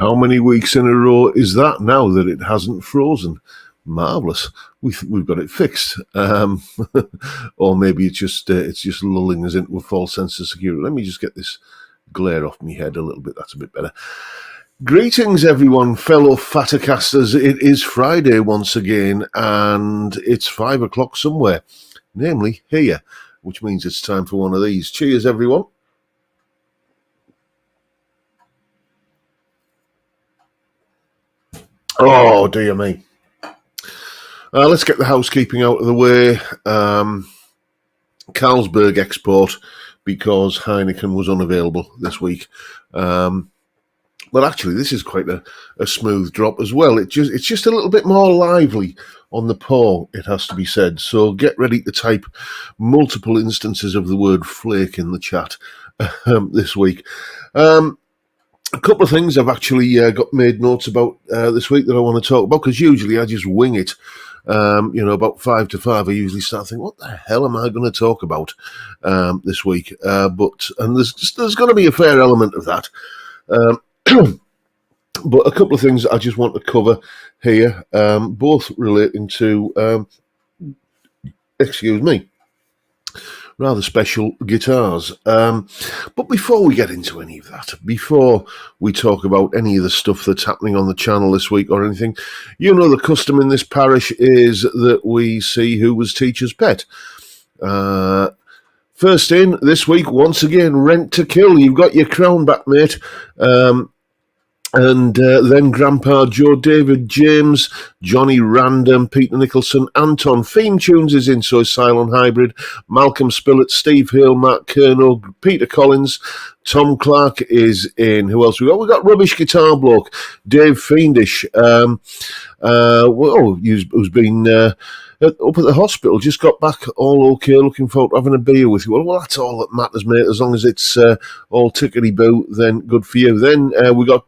How many weeks in a row is that now that it hasn't frozen? Marvellous. We've got it fixed. Or maybe it's just lulling us into a false sense of security. Let me just get this glare off my head a little bit. That's a bit better. Greetings, everyone, fellow Fattercasters. It is Friday once again, and it's 5 o'clock somewhere, namely here, which means it's time for one of these. Cheers, everyone. Oh, dear me. Let's get the housekeeping out of the way. Carlsberg export, because Heineken was unavailable this week. But actually, this is quite a smooth drop as well. It's just a little bit more lively on the pour, it has to be said. So get ready to type multiple instances of the word flake in the chat this week. A couple of things I've actually got made notes about this week that I want to talk about, because usually I just wing it. About 5 to 5, I usually start thinking, what the hell am I going to talk about this week? But there's going to be a fair element of that. But a couple of things I just want to cover here, both relating to, rather special guitars. But before we get into any of that, before we talk about any of the stuff that's happening on the channel this week or anything, the custom in this parish is that we see who was teacher's pet. First in this week, once again, Rent to Kill. You've got your crown back, mate. And then Grandpa Joe, David James, Johnny Random, Peter Nicholson, Anton. Theme Tunes is in, so is Silent Hybrid. Malcolm Spillett, Steve Hale, Mark Kerno, Peter Collins, Tom Clark is in. Who else we got? We got Rubbish Guitar Bloke, Dave Fiendish, who's been up at the hospital, just got back all okay, looking forward to having a beer with you. Well, that's all that matters, mate. As long as it's all tickety-boo, then good for you. Then we got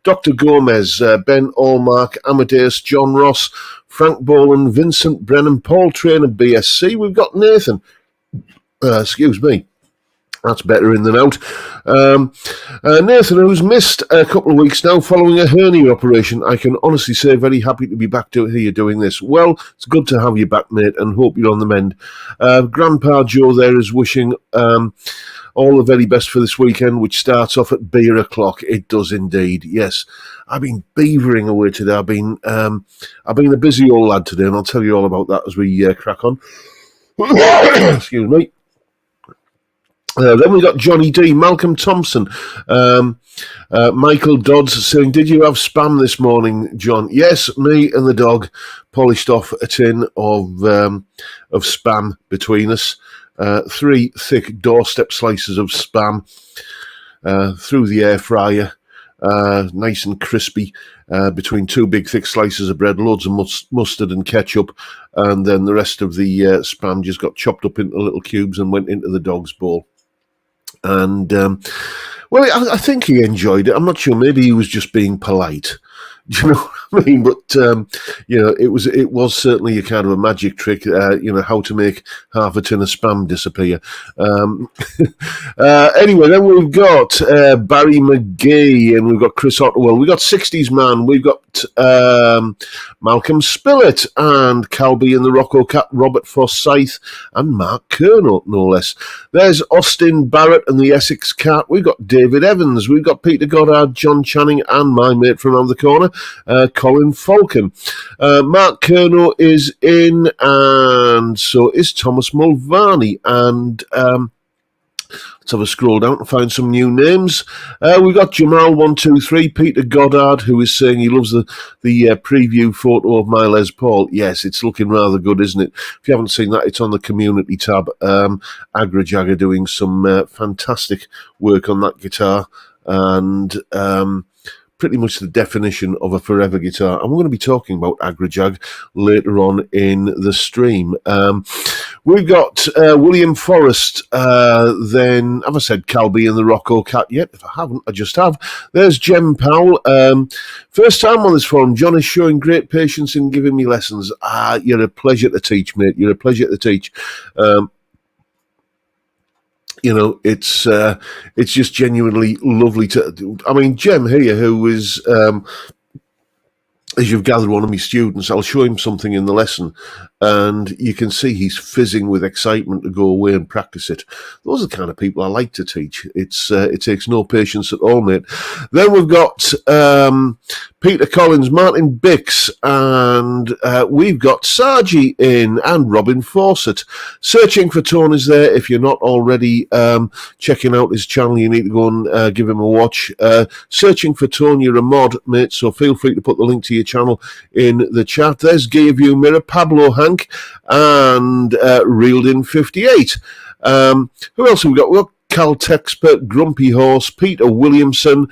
Dr. Gomez, Ben Allmark, Amadeus, John Ross, Frank Boland, Vincent Brennan, Paul Trainer, BSC. We've got Nathan. Excuse me. That's better in than out. Nathan, who's missed a couple of weeks now following a hernia operation, I can honestly say very happy to be back here doing this. Well, it's good to have you back, mate, and hope you're on the mend. Grandpa Joe there is wishing all the very best for this weekend, which starts off at beer o'clock. It does indeed, yes. I've been beavering away today. I've been a busy old lad today, and I'll tell you all about that as we crack on. Excuse me. Then we got Johnny D, Malcolm Thompson, Michael Dodds saying, "Did you have spam this morning, John?" Yes, me and the dog polished off a tin of spam between us. 3 thick doorstep slices of spam through the air fryer, nice and crispy, between 2 big thick slices of bread, loads of mustard and ketchup, and then the rest of the spam just got chopped up into little cubes and went into the dog's bowl. And, I think he enjoyed it. I'm not sure. Maybe he was just being polite. Do you know what I mean? But, it was certainly a kind of a magic trick, how to make half a tin of spam disappear. Anyway, then we've got Barry McGee, and we've got Chris Otterwell. We've got 60s Man. We've got Malcolm Spillett, and Calby and the Rocco Cat, Robert Forsyth, and Mark Kerno, no less. There's Austin Barrett and the Essex Cat. We've got David Evans. We've got Peter Goddard, John Channing, and my mate from around the corner, Colin Falcon. Mark Kerno is in, and so is Thomas Mulvaney. And let's have a scroll down to find some new names. We've got Jamal123, Peter Goddard, who is saying he loves the preview photo of my Les Paul. Yes, it's looking rather good, isn't it? If you haven't seen that, it's on the community tab. Agrajag are doing some fantastic work on that guitar, and pretty much the definition of a forever guitar. And we're going to be talking about Agrajag later on in the stream. We've got William Forrest, then, have I said Calby and the Rocco Cat yet? If I haven't, I just have. There's Jem Powell. First time on this forum. John is showing great patience in giving me lessons. You're a pleasure to teach, mate. You're a pleasure to teach. It's just genuinely lovely to. I mean, Jem here, who is as you've gathered, one of my students, I'll show him something in the lesson, and you can see he's fizzing with excitement to go away and practice it. Those are the kind of people I like to teach. It takes no patience at all, mate. Then we've got Peter Collins, Martin Bix, and we've got Sargi in, and Robin Fawcett. Searching for Tone is there. If you're not already checking out his channel, you need to go and give him a watch. Searching for Tone, you're a mod, mate, so feel free to put the link to your channel in the chat. There's Gear View Mirror, Pablo Hank, and Reeled in 58. Who else have we got? We've got Calt Expert, Grumpy Horse, Peter Williamson,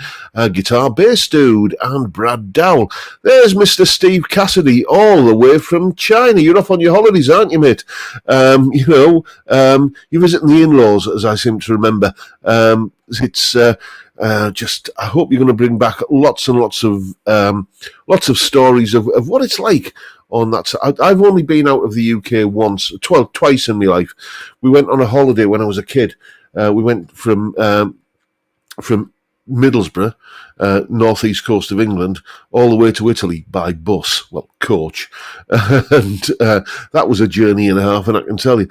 Guitar Bass Dude, and Brad Dowell. There's Mr. Steve Cassidy, all the way from China. You're off on your holidays, aren't you, mate? You're visiting the in-laws, as I seem to remember. It's I hope you're going to bring back lots and lots of stories of what it's like on that side. I've only been out of the UK twice in my life. We went on a holiday when I was a kid. We went from Middlesbrough, northeast coast of England, all the way to Italy by bus, coach, and that was a journey and a half, and I can tell you.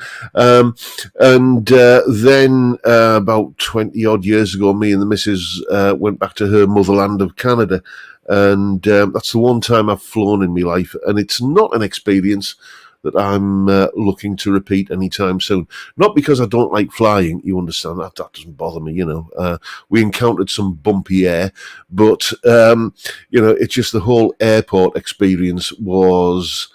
Then about 20 odd years ago, me and the missus went back to her motherland of Canada, and that's the one time I've flown in my life, and it's not an experience that I'm looking to repeat anytime soon. Not because I don't like flying, you understand, that doesn't bother me, We encountered some bumpy air, but, it's just the whole airport experience was,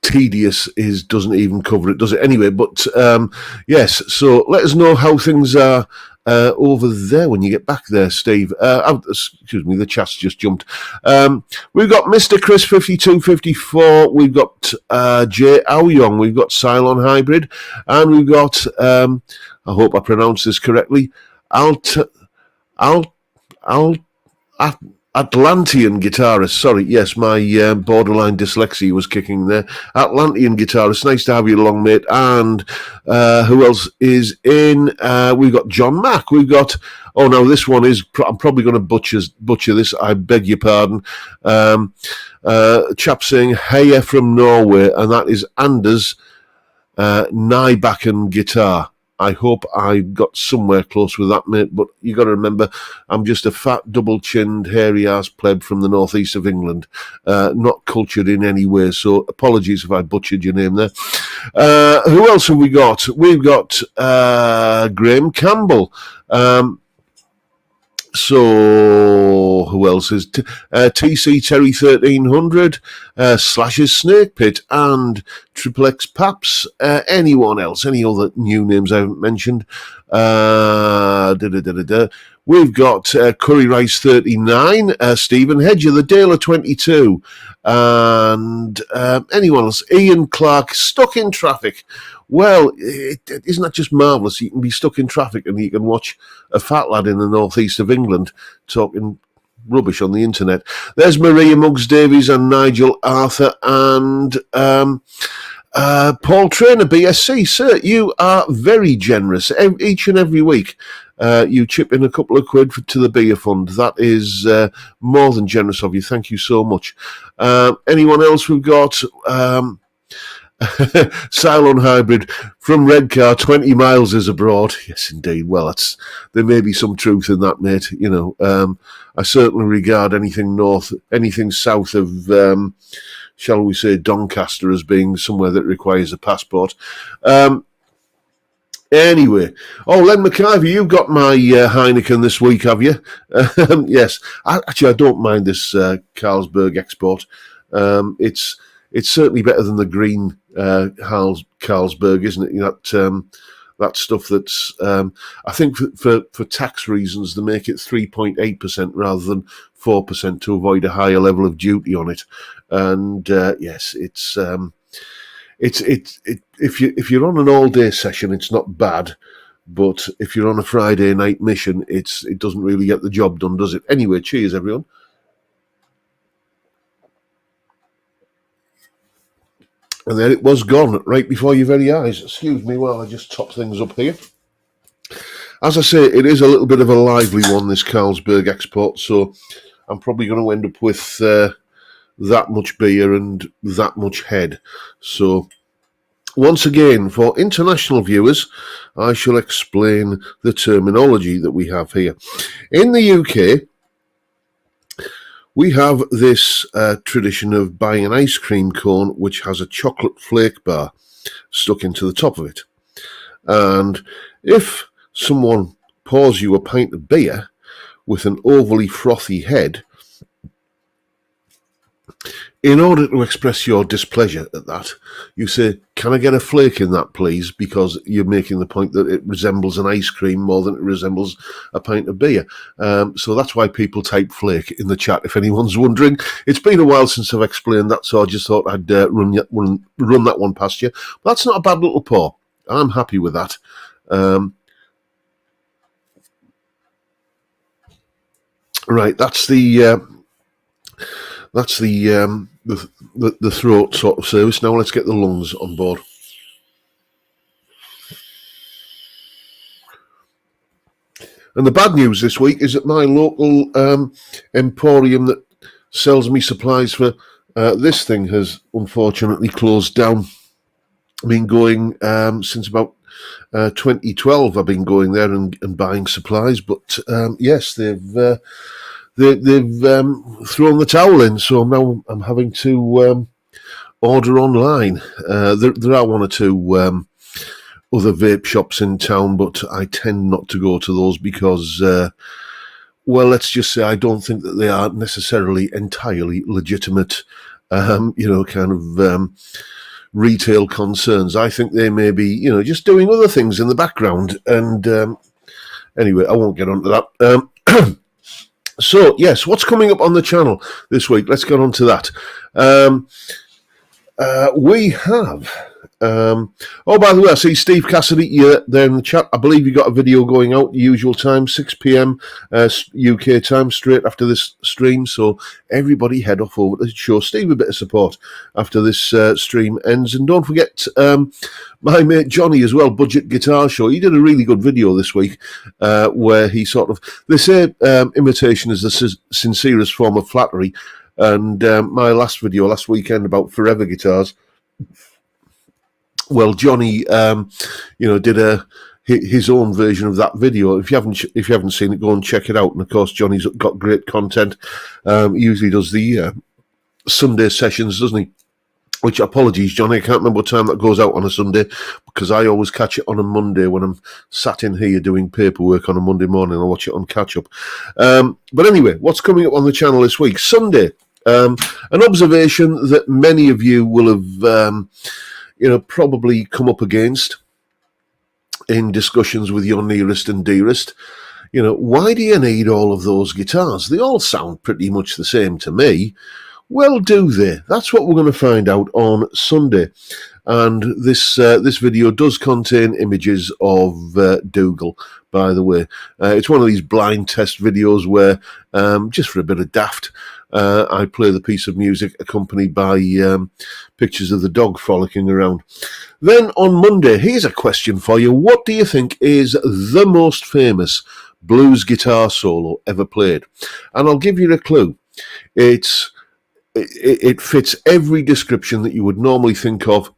tedious doesn't even cover it, does it? Anyway, but yes, so let us know how things are over there when you get back there, Steve. Excuse me, the chat's just jumped. We've got Mr. Chris 5254. We've got Jay Aoyong. We've got Cylon Hybrid, and we've got I hope I pronounced this correctly. Atlantean guitarist. Sorry, yes, my borderline dyslexia was kicking there. Atlantean guitarist. Nice to have you along, mate. And who else is in? We've got John Mack. We've got. Oh no, this one is. I'm probably going to butcher this. I beg your pardon. Chap saying "Heya" from Norway, and that is Anders Nybakken guitar. I hope I got somewhere close with that, mate, but you got to remember, I'm just a fat, double-chinned, hairy-ass pleb from the northeast of England, not cultured in any way, so apologies if I butchered your name there. Who else have we got? We've got Graham Campbell. So, who else is TC Terry 1300, Slash's Snake Pit, and Triple X Paps? Anyone else? Any other new names I haven't mentioned? We've got Curry Rice 39, Stephen Hedger, the Daler 22, and anyone else? Ian Clark, Stuck in Traffic. Well, isn't that just marvellous? You can be stuck in traffic and you can watch a fat lad in the northeast of England talking rubbish on the internet. There's Maria Muggs Davies and Nigel Arthur and Paul Trainer, BSc. Sir, you are very generous. Each and every week you chip in a couple of quid to the beer fund. That is more than generous of you. Thank you so much. Anyone else we've got? Cylon Hybrid from Redcar, 20 miles is abroad. Yes, indeed. Well, there may be some truth in that, mate. I certainly regard anything south of, shall we say, Doncaster as being somewhere that requires a passport. Anyway, Len McIvy, you've got my Heineken this week, have you? Yes. I don't mind this Carlsberg export. It's certainly better than the green Carlsberg, isn't it? That stuff that's, I think for tax reasons, they make it 3.8% rather than 4% to avoid a higher level of duty on it. And yes, if you're on an all-day session, it's not bad. But if you're on a Friday night mission, it doesn't really get the job done, does it? Anyway, cheers, everyone. And then it was gone right before your very eyes. Excuse me while I just top things up here. As I say, it is a little bit of a lively one, this Carlsberg export, so I'm probably going to end up with that much beer and that much head. So once again, for international viewers, I shall explain the terminology that we have here. In the UK, we have this tradition of buying an ice cream cone which has a chocolate flake bar stuck into the top of it. And if someone pours you a pint of beer with an overly frothy head, in order to express your displeasure at that, you say, "Can I get a flake in that, please?" Because you're making the point that it resembles an ice cream more than it resembles a pint of beer. So that's why people type flake in the chat, if anyone's wondering. It's been a while since I've explained that, so I just thought I'd run that one past you. But that's not a bad little pour. I'm happy with that. Right, that's the throat sort of service. Now let's get the lungs on board. And the bad news this week is that my local emporium that sells me supplies for this thing has unfortunately closed down. I've been going since about 2012. I've been going there and buying supplies, but yes, they've thrown the towel in. So now I'm having to order online. There are one or two other vape shops in town, but I tend not to go to those because, well, let's just say I don't think that they are necessarily entirely legitimate, retail concerns. I think they may be, just doing other things in the background. And anyway, I won't get onto that. So, yes, what's coming up on the channel this week? Let's get on to that. We have... oh, by the way, I see Steve Cassidy there in the chat. I believe you got a video going out the usual time, 6 p.m. UK time, straight after this stream. So everybody head off over to show Steve a bit of support after this stream ends. And don't forget my mate Johnny as well, Budget Guitar Show. He did a really good video this week where he sort of, they say imitation is the sincerest form of flattery. And my last video last weekend about Forever Guitars, well, Johnny, did his own version of that video. If you haven't seen it, go and check it out. And of course, Johnny's got great content. He usually does the Sunday sessions, doesn't he? Which, apologies, Johnny, I can't remember what time that goes out on a Sunday because I always catch it on a Monday when I'm sat in here doing paperwork on a Monday morning. I'll watch it on catch up. But anyway, what's coming up on the channel this week? Sunday. An observation that many of you will have probably come up against in discussions with your nearest and dearest. Why do you need all of those guitars? They all sound pretty much the same to me. Well, do they? That's what we're going to find out on Sunday. And this video does contain images of Dougal, by the way. It's one of these blind test videos where, just for a bit of daft, I play the piece of music accompanied by pictures of the dog frolicking around. Then on Monday, here's a question for you. What do you think is the most famous blues guitar solo ever played? And I'll give you a clue. It fits every description that you would normally think of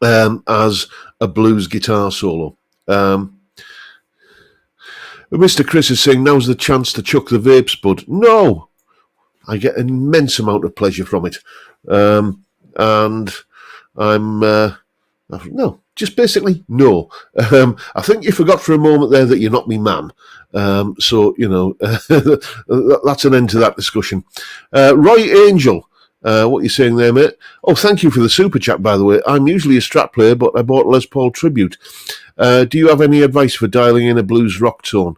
as a blues guitar solo. Mr. Chris is saying, now's the chance to chuck the vapes, bud. No, I get an immense amount of pleasure from it. And I'm, no, just basically no. I think you forgot for a moment there that you're not me man. So, that's an end to that discussion. Roy Angel, what are you saying there, mate? Oh, thank you for the super chat, by the way. I'm usually a Strat player, but I bought Les Paul Tribute. Do you have any advice for dialing in a blues rock tone?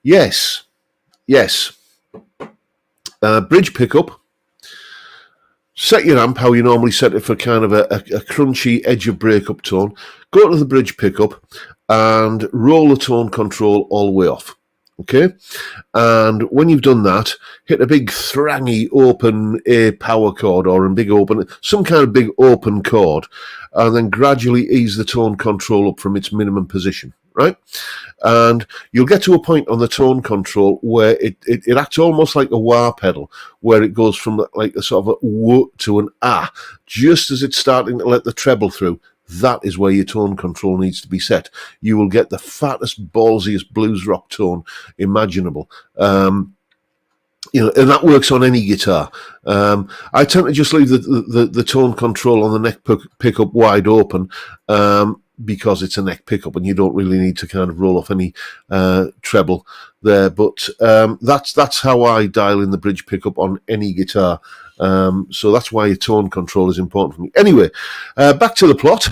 Yes. Bridge pickup. Set your amp how you normally set it for kind of a crunchy edge of breakup tone. Go to the bridge pickup and roll the tone control all the way off. Okay, and when you've done that, hit a big thrangy open A power chord or a big open, some kind of big open chord, and then gradually ease the tone control up from its minimum position, right? And you'll get to a point on the tone control where it acts almost like a wah pedal, where it goes from like a sort of a whoa to an ah, just as it's starting to let the treble through. That is where your tone control needs to be set. You will get the fattest, ballsiest blues rock tone imaginable. And that works on any guitar. I tend to just leave the tone control on the neck pickup wide open because it's a neck pickup and you don't really need to kind of roll off any treble there. But that's how I dial in the bridge pickup on any guitar. So that's why your tone control is important for me. Anyway, back to the plot.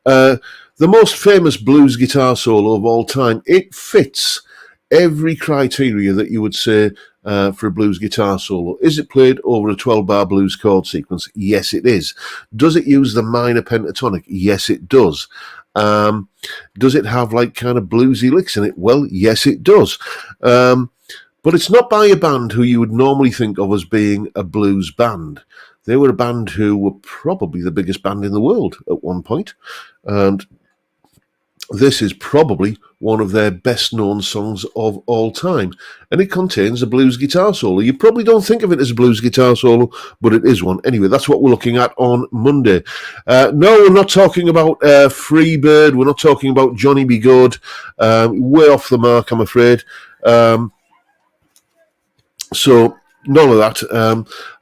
The most famous blues guitar solo of all time. It fits every criteria that you would say for a blues guitar solo. Is it played over a 12-bar blues chord sequence? Yes, it is. Does it use the minor pentatonic? Yes, it does. Does it have like kind of bluesy licks in it? Well, yes, it does. But it's not by a band who you would normally think of as being a blues band. They were a band who were probably the biggest band in the world at one point. And this is probably one of their best-known songs of all time. And it contains a blues guitar solo. You probably don't think of it as a blues guitar solo, but it is one. Anyway, that's what we're looking at on Monday. No, we're not talking about Freebird. We're not talking about Johnny B. Good. Way off the mark, I'm afraid. So none of that.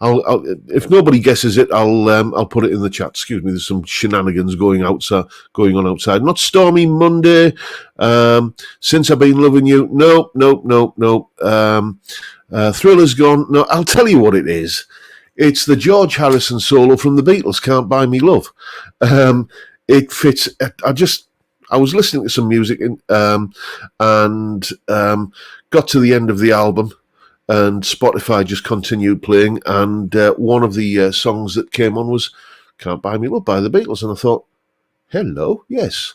I'll if nobody guesses it, I'll put it in the chat. Excuse me. There's some shenanigans going on outside. Not Stormy Monday. Since I've been loving you. Nope. Thriller's gone. No, I'll tell you what it is. It's the George Harrison solo from the Beatles. Can't Buy Me Love. It fits. I was listening to some music and got to the end of the album. And Spotify just continued playing, and one of the songs that came on was Can't Buy Me Love by the Beatles. And I thought, hello, yes,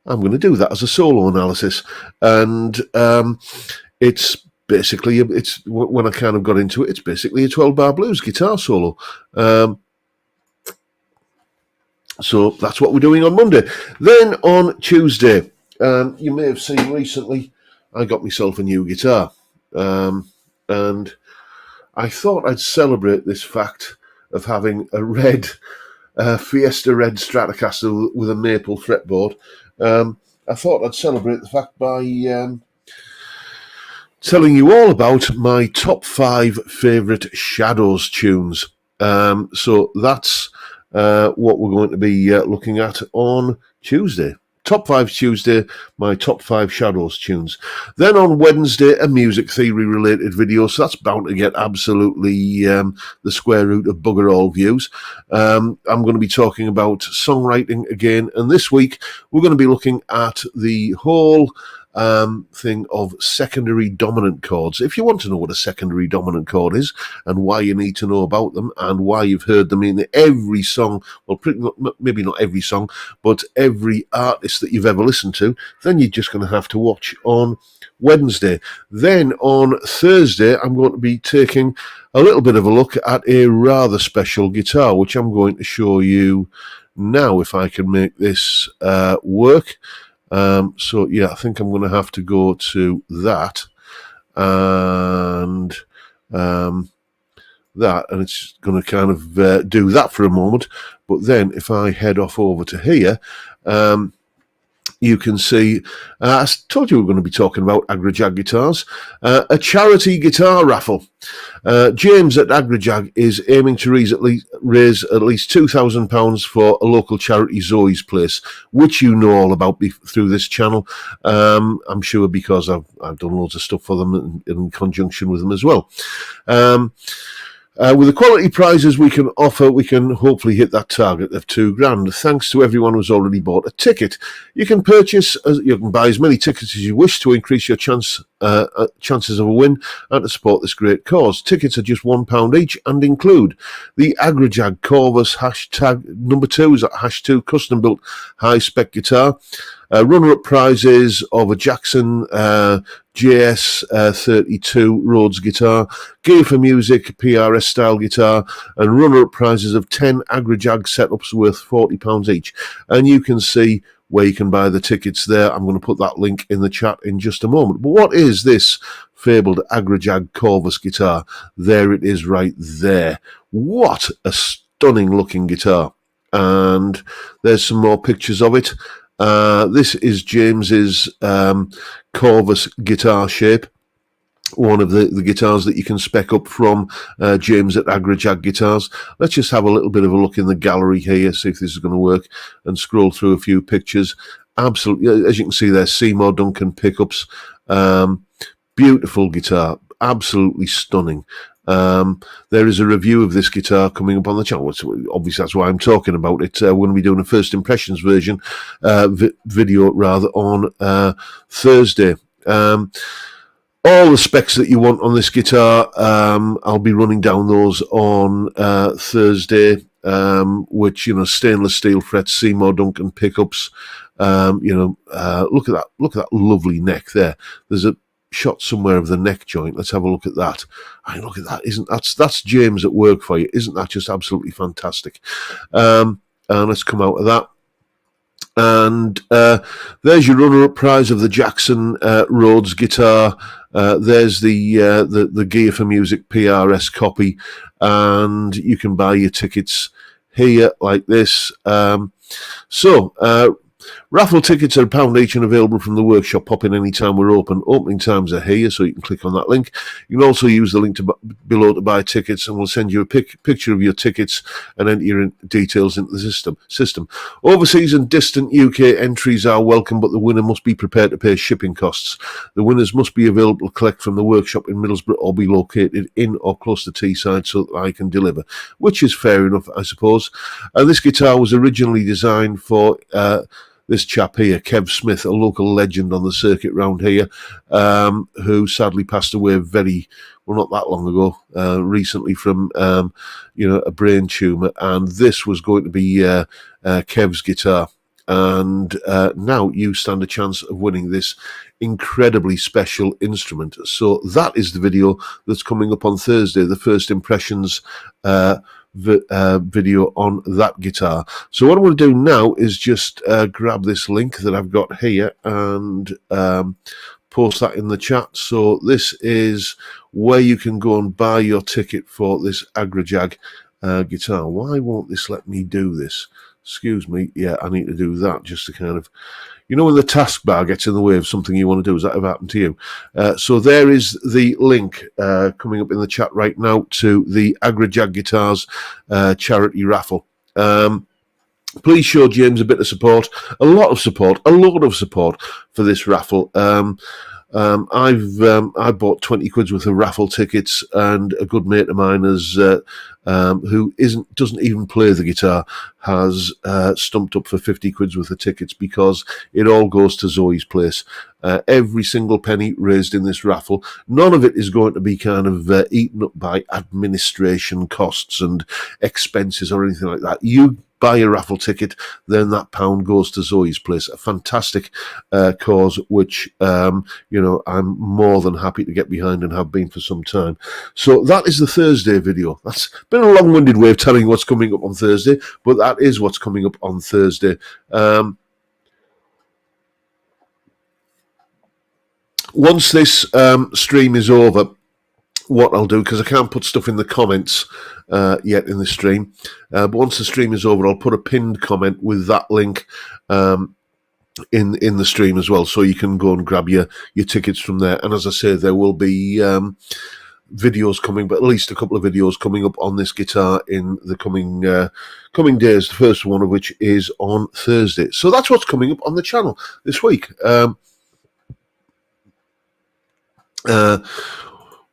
I'm going to do that as a solo analysis. And it's basically, when I kind of got into it, it's basically a 12-bar blues guitar solo. So that's what we're doing on Monday. Then on Tuesday, you may have seen recently, I got myself a new guitar. And I thought I'd celebrate this fact of having a red Fiesta Red Stratocaster with a maple fretboard. I thought I'd celebrate the fact by telling you all about my top 5 favourite Shadows tunes. So that's what we're going to be looking at on Tuesday. Top 5 Tuesday, my top 5 Shadows tunes. Then on Wednesday, a music theory related video. So that's bound to get absolutely the square root of bugger all views. I'm going to be talking about songwriting again. And this week, we're going to be looking at the whole thing of secondary dominant chords. If you want to know what a secondary dominant chord is and why you need to know about them and why you've heard them in every song, well, maybe not every song, but every artist that you've ever listened to, then you're just going to have to watch on Wednesday. Then on Thursday, I'm going to be taking a little bit of a look at a rather special guitar, which I'm going to show you now if I can make this work. So yeah, I think I'm going to have to go to that and that, and it's going to kind of do that for a moment. But then if I head off over to here, you can see, I told you we were going to be talking about Agrajag guitars, a charity guitar raffle. James at Agrajag is aiming to raise at least £2,000 for a local charity, Zoe's Place, which you know all about through this channel. I'm sure because I've done loads of stuff for them in conjunction with them as well. With the quality prizes we can offer, we can hopefully hit that target of £2,000. Thanks to everyone who's already bought a ticket. You can buy as many tickets as you wish to increase your chances of a win and to support this great cause. Tickets are just £1 each and include the Agrajag Corvus #2 is #2 custom built high spec guitar. Runner-up prizes of a Jackson JS32 Rhodes guitar, Gear for Music PRS style guitar, and runner-up prizes of 10 Agrajag setups worth £40 each. And you can see where you can buy the tickets there. I'm going to put that link in the chat in just a moment. But what is this fabled Agrajag Corvus guitar? There it is right there. What a stunning looking guitar. And there's some more pictures of it. This is James's Corvus guitar shape. One of the guitars that you can spec up from James at Agrajag Guitars. Let's just have a little bit of a look in the gallery here, see if this is going to work, and scroll through a few pictures. Absolutely, as you can see there, Seymour Duncan pickups. Beautiful guitar, absolutely stunning. There is a review of this guitar coming up on the channel. Obviously, that's why I'm talking about it. We're going to be doing a first impressions version video rather on Thursday. All the specs that you want on this guitar, I'll be running down those on Thursday, which, stainless steel frets, Seymour Duncan pickups, look at that lovely neck there. There's a shot somewhere of the neck joint. Let's have a look at that. Look at that. That's James at work for you. Isn't that just absolutely fantastic? And let's come out of that. And there's your runner-up prize of the Jackson Rhodes guitar. There's the Gear for Music PRS copy, and you can buy your tickets here like this. Raffle tickets are £1 each and available from the workshop. Pop in any time we're open. Opening times are here, so you can click on that link. You can also use the link below to buy tickets, and we'll send you a picture of your tickets and enter your details into the system. Overseas and distant UK entries are welcome, but the winner must be prepared to pay shipping costs. The winners must be available to collect from the workshop in Middlesbrough or be located in or close to Teesside so that I can deliver, which is fair enough, I suppose. This guitar was originally designed for this chap here, Kev Smith, a local legend on the circuit round here, who sadly passed away not that long ago, recently from, a brain tumour. And this was going to be Kev's guitar. And now you stand a chance of winning this incredibly special instrument. So that is the video that's coming up on Thursday, the first impressions video on that guitar. So what I'm going to do now is just grab this link that I've got here and post that in the chat. So this is where you can go and buy your ticket for this Agrajag guitar. Why won't this let me do this? Excuse me. Yeah, I need to do that just to kind of, when the taskbar gets in the way of something you want to do. Has that ever happened to you? So there is the link coming up in the chat right now to the Agrajag Guitars charity raffle. Please show James a bit of support, a lot of support for this raffle. I bought 20 quid's worth of raffle tickets, and a good mate of mine has who doesn't even play the guitar has stumped up for 50 quid's worth of tickets, because it all goes to Zoe's place. Every single penny raised in this raffle, none of it is going to be kind of eaten up by administration costs and expenses or anything like that. You buy a raffle ticket, then that pound goes to Zoe's place. A fantastic cause, which I'm more than happy to get behind and have been for some time. So that is the Thursday video. That's been a long-winded way of telling you what's coming up on Thursday, but that is what's coming up on Thursday. Once this stream is over, what I'll do, because I can't put stuff in the comments yet in the stream, but once the stream is over, I'll put a pinned comment with that link in the stream as well, so you can go and grab your tickets from there. And as I say, there will be videos coming, but at least a couple of videos coming up on this guitar in the coming days, the first one of which is on Thursday. So that's what's coming up on the channel this week.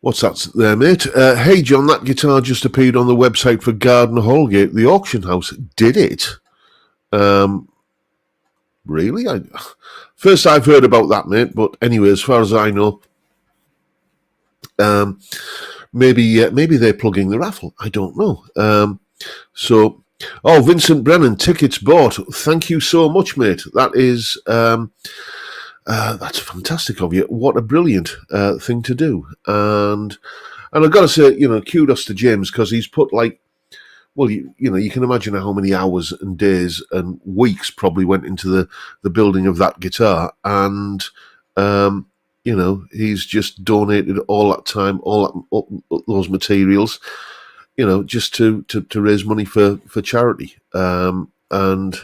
What's that there, mate? Hey, John, that guitar just appeared on the website for Gardner Holgate, the auction house. Did it? Really? First I've heard about that, mate, but anyway, as far as I know, maybe they're plugging the raffle. I don't know. Vincent Brennan, tickets bought. Thank you so much, mate. That is That's fantastic of you. What a brilliant thing to do. And I've got to say, kudos to James, because he's put well, you can imagine how many hours and days and weeks probably went into the building of that guitar. And, he's just donated all that time, all those materials, just to raise money for charity. And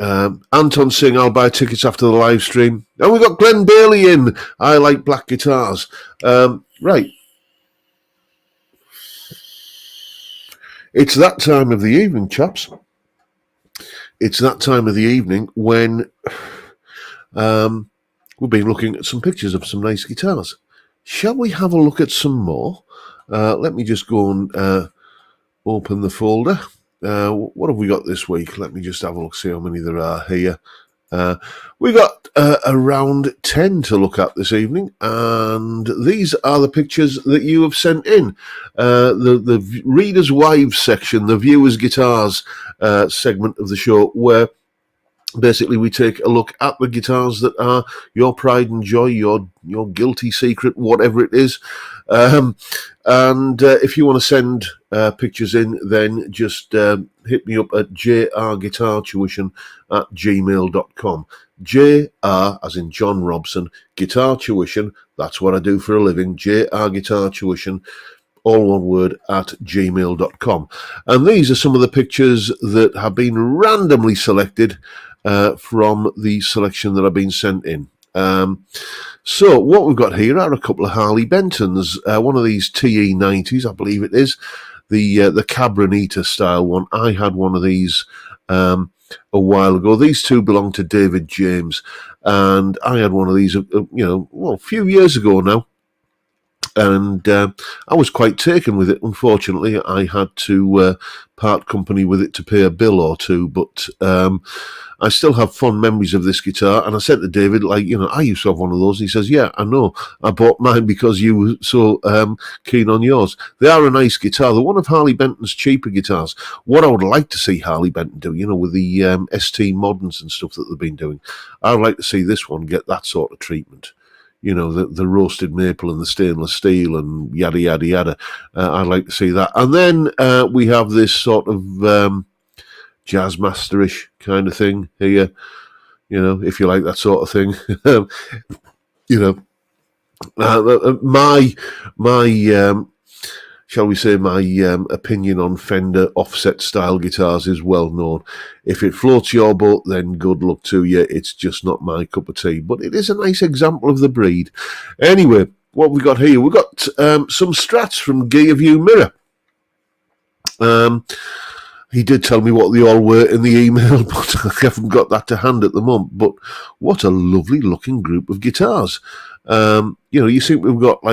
Anton saying, I'll buy tickets after the live stream. And we've got Glenn Bailey in. I like black guitars. Right. It's that time of the evening, chaps. It's that time of the evening when we've been looking at some pictures of some nice guitars. Shall we have a look at some more? Let me just go and open the folder. What have we got this week? Let me just have a look, see how many there are here. We got around 10 to look at this evening, and these are the pictures that you have sent in. The Reader's Wives section, the Viewers Guitars segment of the show, where basically we take a look at the guitars that are your pride and joy, your guilty secret, whatever it is. And if you want to send pictures in, then just hit me up at jrguitartuition@gmail.com. JR, as in John Robson, Guitar Tuition, that's what I do for a living, jrguitartuition, all one word, at gmail.com. And these are some of the pictures that have been randomly selected from the selection that have been sent in. So what we've got here are a couple of Harley Bentons, one of these TE90s, I believe it is, the Cabronita style one. I had one of these a while ago. These two belong to David James, and I had one of these, a few years ago now. And I was quite taken with it. Unfortunately, I had to part company with it to pay a bill or two, but I still have fond memories of this guitar. And I said to David, I used to have one of those. And he says, yeah, I know. I bought mine because you were so keen on yours. They are a nice guitar. They're one of Harley Benton's cheaper guitars. What I would like to see Harley Benton do, with the ST Moderns and stuff that they've been doing, I would like to see this one get that sort of treatment. The roasted maple and the stainless steel and yada, yada, yada. I'd like to see that. And then we have this sort of jazz masterish kind of thing here, if you like that sort of thing. My shall we say, my opinion on Fender offset style guitars is well known. If it floats your boat, then good luck to you. It's just not my cup of tea, but it is a nice example of the breed. Anyway, what we got here? We've got some Strats from Gear View Mirror. He did tell me what they all were in the email, but I haven't got that to hand at the moment. But what a lovely looking group of guitars. You see we've got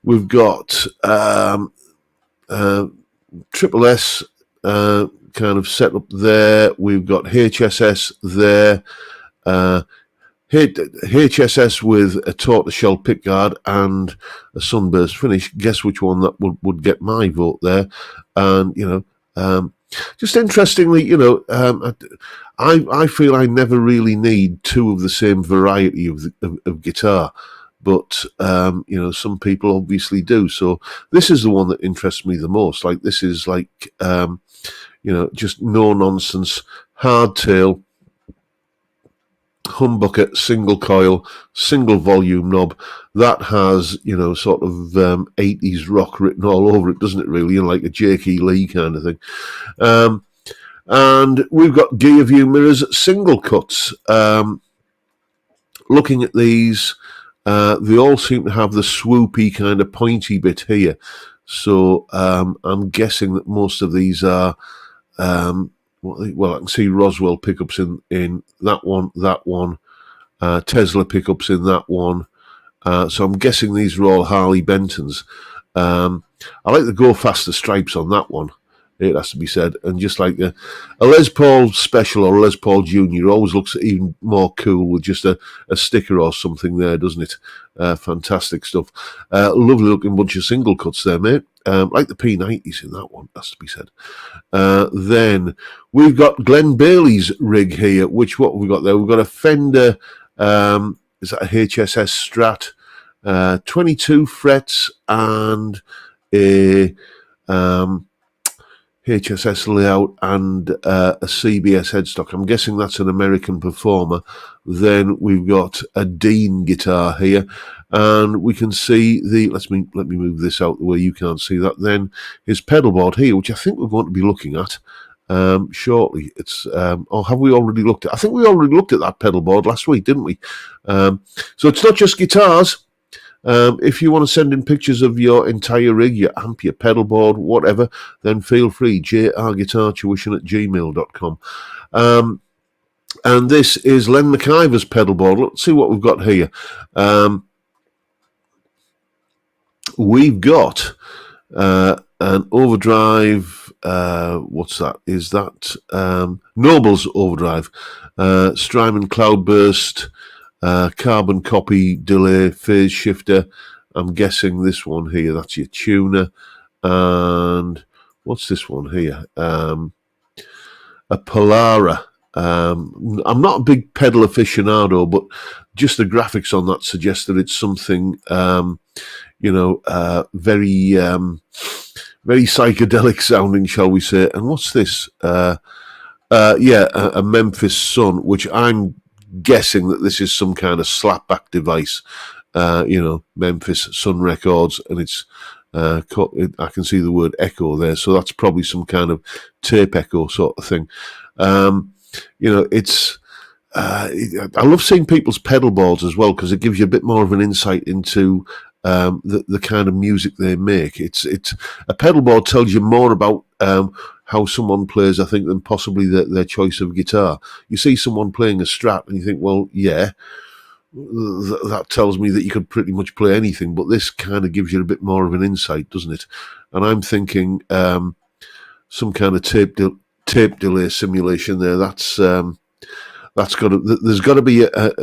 we've got Triple S kind of set up there. We've got HSS there. HSS with a tortoiseshell pickguard and a sunburst finish. Guess which one that would get my vote there? And just interestingly, I feel I never really need two of the same variety of guitar. But, some people obviously do. So this is the one that interests me the most. This is just no nonsense, hardtail, humbucker, single coil, single volume knob. That has, sort of 80s rock written all over it, doesn't it really? Like a Jake E. Lee kind of thing. And we've got Gear View Mirrors single cuts. Looking at these, they all seem to have the swoopy kind of pointy bit here. So I'm guessing that most of these are, I can see Roswell pickups in that one, Tesla pickups in that one. So I'm guessing these are all Harley Bentons. I like the Go Faster stripes on that one. It has to be said. And just like a Les Paul Special or a Les Paul Junior always looks even more cool with just a sticker or something there, doesn't it? Fantastic stuff. Lovely looking bunch of single cuts there, mate. Like the P90s in that one, has to be said. Then we've got Glenn Bailey's rig here, which what have we got there? We've got a Fender, is that a HSS Strat, 22 frets and a HSS layout and a CBS headstock. I'm guessing that's an American Performer. Then we've got a Dean guitar here, and we can see the, let me move this out the way you can't see that. Then his pedal board here, which I think we're going to be looking at shortly. It's or have we already looked at? I think we already looked at that pedal board last week, didn't we? So it's not just guitars. If you want to send in pictures of your entire rig, your amp, your pedal board, whatever, then feel free, jrguitartuition@gmail.com. And this is Len McIver's pedal board. Let's see what we've got here. We've got an overdrive. What's that? Is that Noble's overdrive? Strymon Cloudburst. Carbon copy, delay, phase shifter. I'm guessing this one here, that's your tuner. And what's this one here? A Polara. I'm not a big pedal aficionado, but just the graphics on that suggest that it's something, very, very psychedelic sounding, shall we say. And what's this? A Memphis Sun, which I'm guessing that this is some kind of slapback device, Memphis Sun Records, and it's I can see the word echo there, so that's probably some kind of tape echo sort of thing. It's I love seeing people's pedal boards as well, because it gives you a bit more of an insight into the kind of music they make. It's a pedal board tells you more about how someone plays, I think, than possibly their choice of guitar. You see someone playing a Strat and you think, well, yeah, that tells me that you could pretty much play anything, but this kind of gives you a bit more of an insight, doesn't it? And I'm thinking some kind of tape delay simulation there. There's got to be at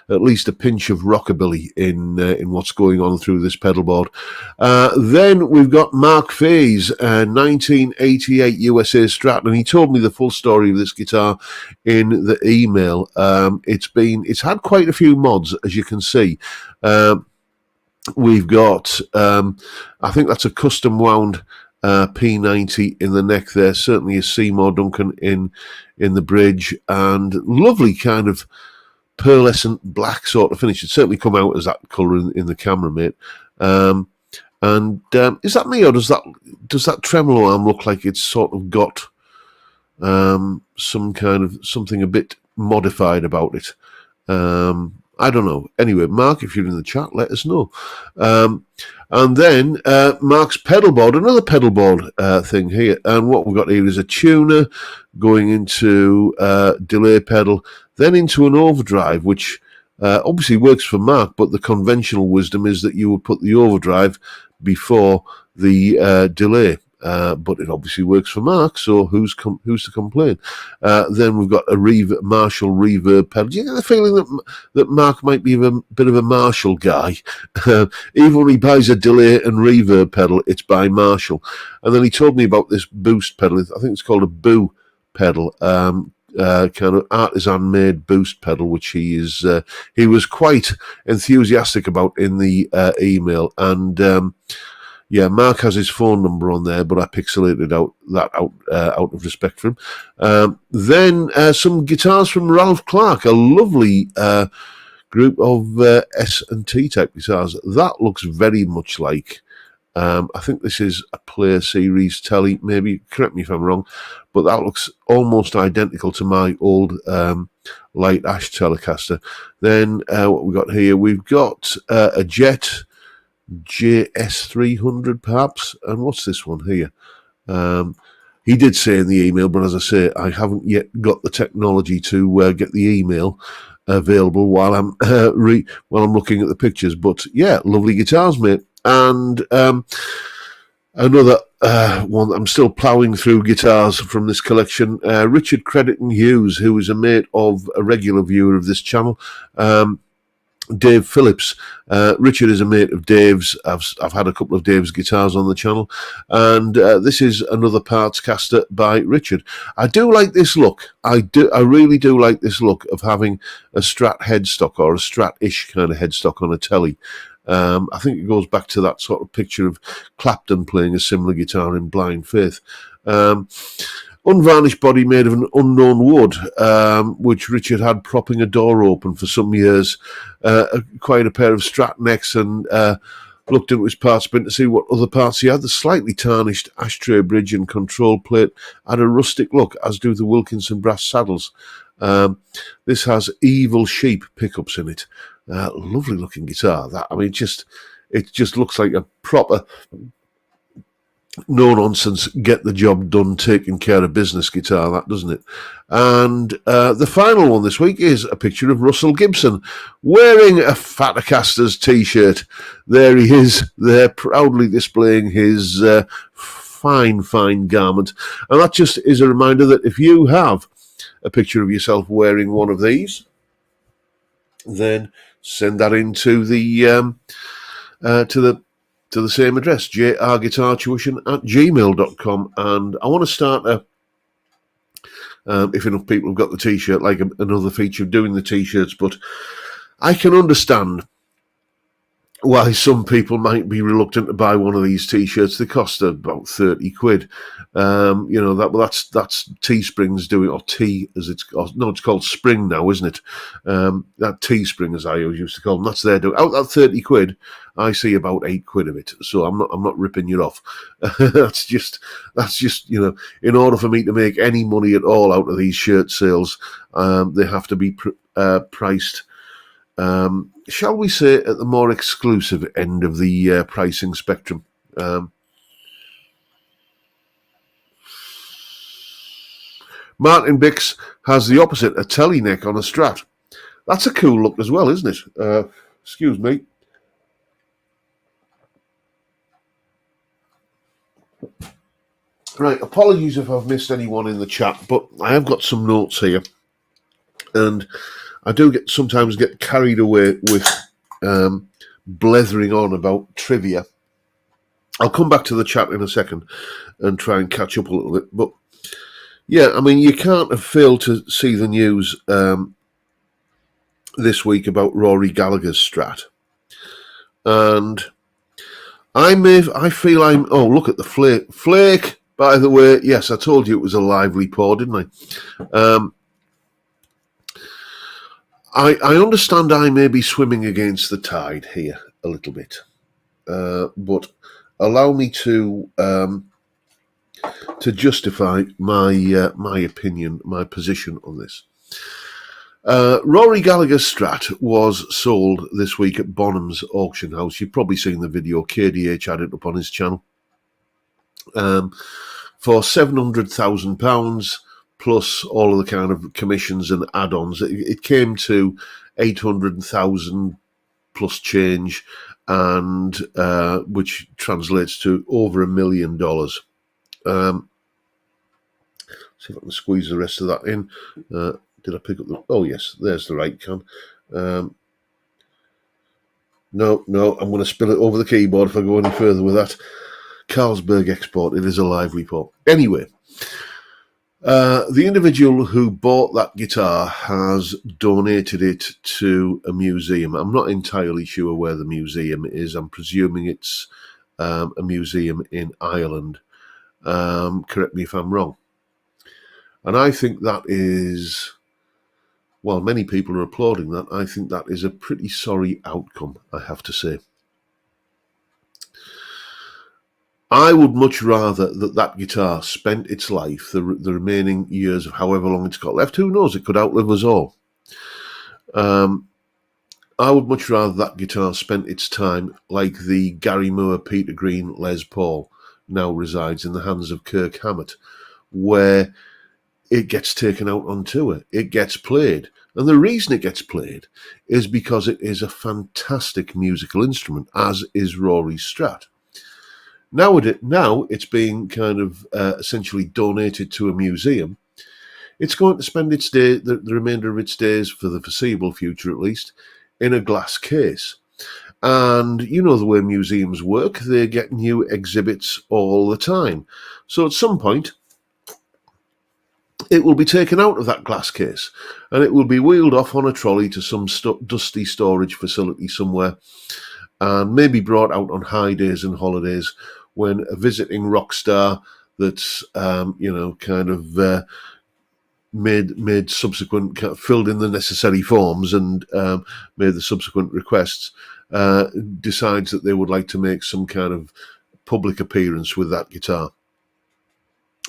least a pinch of rockabilly in what's going on through this pedal board. Then we've got Mark Fay's 1988 USA Strat, and he told me the full story of this guitar in the email. It's had quite a few mods, as you can see. We've got I think that's a custom wound P90 in the neck there, certainly a Seymour Duncan in the bridge, and lovely kind of pearlescent black sort of finish. It'd certainly come out as that colour in the camera, mate. And is that me, or does that tremolo arm look like it's sort of got some kind of something a bit modified about it? I don't know. Anyway, Mark, if you're in the chat, let us know. And then Mark's pedal board, another pedal board thing here. And what we've got here is a tuner going into delay pedal, then into an overdrive, which obviously works for Mark, but the conventional wisdom is that you would put the overdrive before the delay. But it obviously works for Mark, so who's to complain? Then we've got a Marshall reverb pedal. Do you get the feeling that Mark might be a bit of a Marshall guy? Even when he buys a delay and reverb pedal, it's by Marshall. And then he told me about this boost pedal. I think it's called a Boo pedal, kind of artisan-made boost pedal, which he was quite enthusiastic about in the email. And yeah, Mark has his phone number on there, but I pixelated that out of respect for him. Then some guitars from Ralph Clark, a lovely group of S&T type guitars. That looks very much like, I think this is a Player Series Telly, maybe, correct me if I'm wrong, but that looks almost identical to my old Light Ash Telecaster. Then what we've got here, we've got a Jet JS300 perhaps, and what's this one here? He did say in the email, but as I say, I haven't yet got the technology to get the email available while I'm looking at the pictures. But yeah, lovely guitars, mate. And Another one, I'm still ploughing through guitars from this collection. Richard Crediton Hughes, who is a mate of a regular viewer of this channel. Dave Phillips. Richard is a mate of Dave's. I've had a couple of Dave's guitars on the channel, and this is another parts caster by Richard. I do like this look. I really do like this look of having a Strat headstock or a Strat-ish kind of headstock on a telly. I think it goes back to that sort of picture of Clapton playing a similar guitar in Blind Faith. Unvarnished body made of an unknown wood, which Richard had propping a door open for some years. Quite a pair of Strat necks, and looked into his parts bin to see what other parts he had. The slightly tarnished ashtray bridge and control plate had a rustic look, as do the Wilkinson brass saddles. This has Evil Sheep pickups in it. Lovely looking guitar. It just looks like a proper no nonsense, get the job done, taking care of business guitar, that, doesn't it? And the final one this week is a picture of Russell Gibson wearing a Fatacaster's t-shirt. There he is, there proudly displaying his fine garment. And that just is a reminder that if you have a picture of yourself wearing one of these, then send that into the to the same address, jrguitartuition@gmail.com. And I want to start if enough people have got the t-shirt, like another feature of doing the t-shirts. But I can understand why some people might be reluctant to buy one of these t-shirts. They cost about 30 quid. That's Teespring's doing, or T as it's called Spring now, isn't it? That Teespring, as I always used to call them, that's their doing. Out that 30 quid, I see about 8 quid of it. So I'm not ripping you off. that's just in order for me to make any money at all out of these shirt sales, they have to be priced, shall we say, at the more exclusive end of the pricing spectrum. Martin Bix has the opposite, a telly neck on a Strat. That's a cool look as well, isn't it? Excuse me. Right, apologies if I've missed anyone in the chat, but I have got some notes here, and I do sometimes get carried away with blethering on about trivia. I'll come back to the chat in a second and try and catch up a little bit. But yeah, I mean, you can't have failed to see the news this week about Rory Gallagher's Strat. And I feel I'm... Oh, look at the flake. Flake, by the way. Yes, I told you it was a lively pour, didn't I? I understand I may be swimming against the tide here a little bit, but allow me to justify my opinion, my position on this. Rory Gallagher's Strat was sold this week at Bonham's auction house. You've probably seen the video. KDH had it up on his channel for £700,000. Plus all of the kind of commissions and add-ons. It came to 800,000 plus change, and which translates to over $1 million. See if I can squeeze the rest of that in. Did I pick up the... Oh, yes, there's the right can. No, I'm going to spill it over the keyboard if I go any further with that. Carlsberg Export, it is a lively pot. Anyway... the individual who bought that guitar has donated it to a museum. I'm not entirely sure where the museum is. I'm presuming it's a museum in Ireland. Correct me if I'm wrong. And I think that is, well, many people are applauding that. I think that is a pretty sorry outcome, I have to say. I would much rather that guitar spent its life, the remaining years of however long it's got left. Who knows? It could outlive us all. I would much rather that guitar spent its time like the Gary Moore, Peter Green, Les Paul now resides in the hands of Kirk Hammett, where it gets taken out on tour. It gets played. And the reason it gets played is because it is a fantastic musical instrument, as is Rory's Strat. Now it's being kind of essentially donated to a museum. It's going to spend the remainder of its days, for the foreseeable future at least, in a glass case. And you know the way museums work, they get new exhibits all the time. So at some point, it will be taken out of that glass case and it will be wheeled off on a trolley to some dusty storage facility somewhere, and maybe brought out on high days and holidays when a visiting rock star that's made subsequent, filled in the necessary forms and made the subsequent requests, decides that they would like to make some kind of public appearance with that guitar.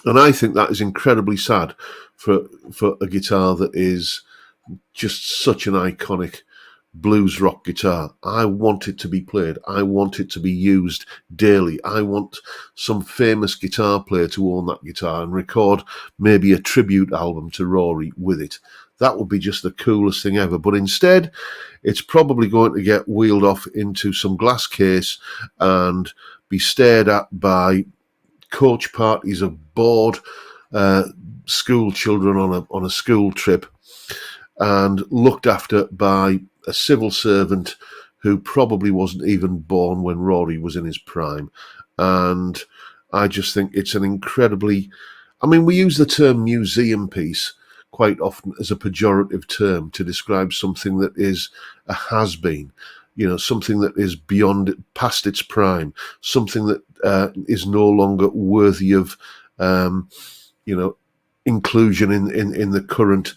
And I think that is incredibly sad for a guitar that is just such an iconic blues rock guitar. I want it to be played. I want it to be used daily. I want some famous guitar player to own that guitar and record maybe a tribute album to Rory with it. That would be just the coolest thing ever. But instead, it's probably going to get wheeled off into some glass case and be stared at by coach parties of bored school children on a school trip, and looked after by a civil servant who probably wasn't even born when Rory was in his prime. And I just think it's an incredibly... I mean, we use the term museum piece quite often as a pejorative term to describe something that is a has-been, something that is past its prime, something that is no longer worthy of, inclusion in the current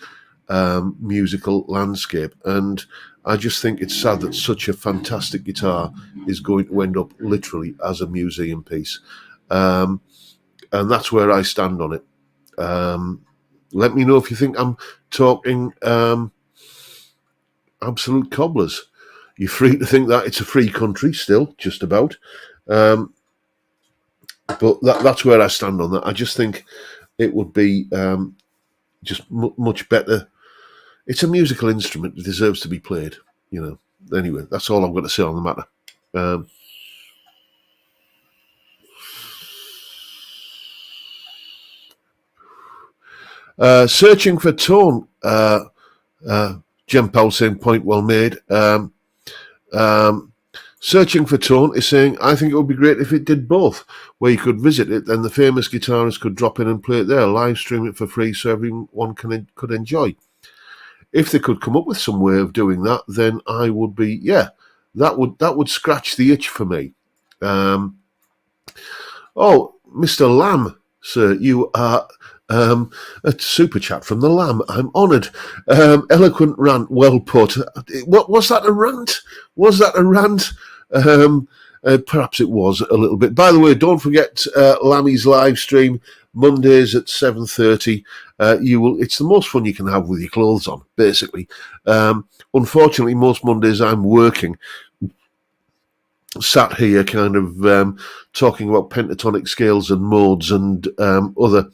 musical landscape. And I just think it's sad that such a fantastic guitar is going to end up literally as a museum piece. And that's where I stand on it. Let me know if you think I'm talking absolute cobblers. You're free to think that. It's a free country still, just about. But that's where I stand on that. I just think it would be just much better. It's a musical instrument. It deserves to be played, Anyway, that's all I'm going to say on the matter. Searching for tone. Jem Powell saying, point well made. Searching for Tone is saying, I think it would be great if it did both, where you could visit it and the famous guitarist could drop in and play it there, live stream it for free so everyone could enjoy. If they could come up with some way of doing that, then I would be, that would scratch the itch for me. Mr. Lamb, sir, you are a super chat from the Lamb. I'm honoured. Eloquent rant, well put. What was that a rant? Was that a rant? Perhaps it was a little bit. By the way, don't forget Lammy's live stream Mondays at 7:30. It's the most fun you can have with your clothes on, basically. Unfortunately, most Mondays I'm working, sat here kind of talking about pentatonic scales and modes and other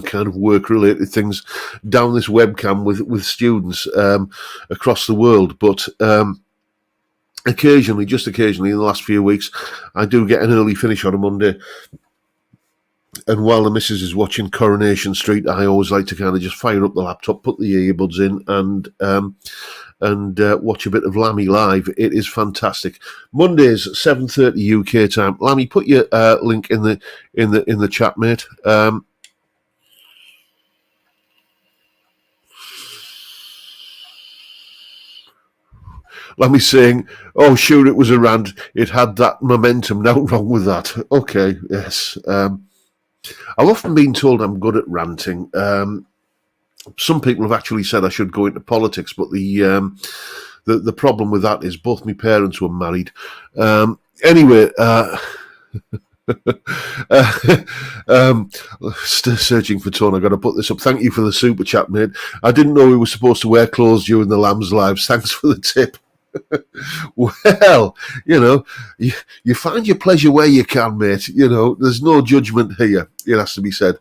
kind of work-related things down this webcam with students across the world. But occasionally, in the last few weeks, I do get an early finish on a Monday. And while the missus is watching Coronation Street, I always like to kind of just fire up the laptop, put the earbuds in, and watch a bit of Lammy live. It is fantastic. Mondays 7:30 UK time. Lammy, put your link in the chat, mate. Lammy's saying, "Oh, sure, it was a rant. It had that momentum. Nothing wrong with that." Okay, yes. I've often been told I'm good at ranting. Some people have actually said I should go into politics, but the problem with that is both my parents were married. Anyway, searching for tone. I got to put this up. Thank you for the super chat, mate. I didn't know we were supposed to wear clothes during the Lamb's lives. Thanks for the tip. Well, you find your pleasure where you can, mate. There's no judgment here. It has to be said.